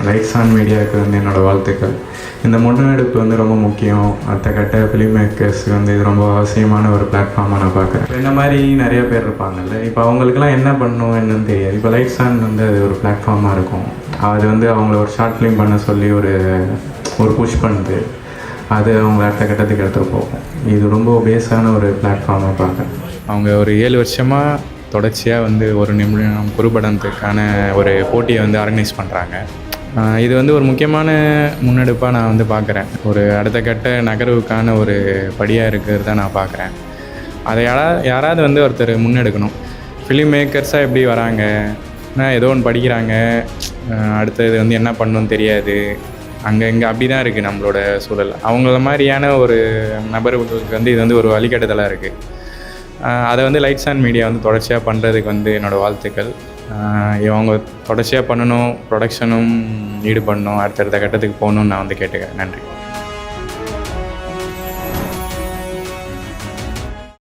Lights on மீடியாவுக்கு வந்து என்னோடய வாழ்த்துக்கள். இந்த முன்னெடுப்பு வந்து ரொம்ப முக்கியம். அடுத்த கட்ட ஃபிலிம் மேக்கர்ஸுக்கு வந்து இது ரொம்ப அவசியமான ஒரு பிளாட்ஃபார்மாக நான் பார்க்குறேன். இப்போ இந்த மாதிரி நிறைய பேர் இருப்பாங்கல்ல, இப்போ அவங்களுக்குலாம் என்ன பண்ணணும் என்னன்னு தெரியாது. இப்போ லைட்ஸ் ஆன் வந்து அது ஒரு பிளாட்ஃபார்மாக இருக்கும். அது வந்து அவங்கள ஒரு ஷார்ட் ஃபிலிம் பண்ண சொல்லி ஒரு புஷ் பண்ணுது. அது அவங்க அடுத்த கட்டத்துக்கு எடுத்துகிட்டு போகும். இது ரொம்ப பேஸான ஒரு பிளாட்ஃபார்மாக பார்க்குறேன். அவங்க ஒரு 7 வருஷமாக தொடர்ச்சியாக வந்து ஒரு நிமிடம் குறும்படத்துக்கான ஒரு போட்டியை வந்து ஆர்கனைஸ் பண்ணுறாங்க. இது வந்து ஒரு முக்கியமான முன்னெடுப்பாக நான் வந்து பார்க்குறேன். ஒரு அடுத்த கட்ட நகர்வுக்கான ஒரு படியாக இருக்கிறதா நான் பார்க்குறேன். அதை யாராவது வந்து ஒருத்தர் முன்னெடுக்கணும். ஃபிலிம் மேக்கர்ஸாக எப்படி வராங்க, ஏதோ ஒன்று படிக்கிறாங்க, அடுத்தது வந்து என்ன பண்ணணும்னு தெரியாது, இங்கே அப்படி தான் இருக்குது நம்மளோட சூழல். அவங்கள மாதிரியான ஒரு நபர்களுக்கு வந்து இது வந்து ஒரு வழிகாட்டுதலாக இருக்குது. அதை வந்து லைட்ஸ் ஆன் மீடியா வந்து தொடர்ச்சியாக பண்ணுறதுக்கு வந்து என்னோடய வாழ்த்துக்கள். இவங்க தொடர்ச்சியாக பண்ணணும், ப்ரொடக்ஷனும் ஈடுபடணும், அடுத்தடுத்த கட்டத்துக்கு போகணுன்னு நான் வந்து கேட்டுக்கிறேன். நன்றி.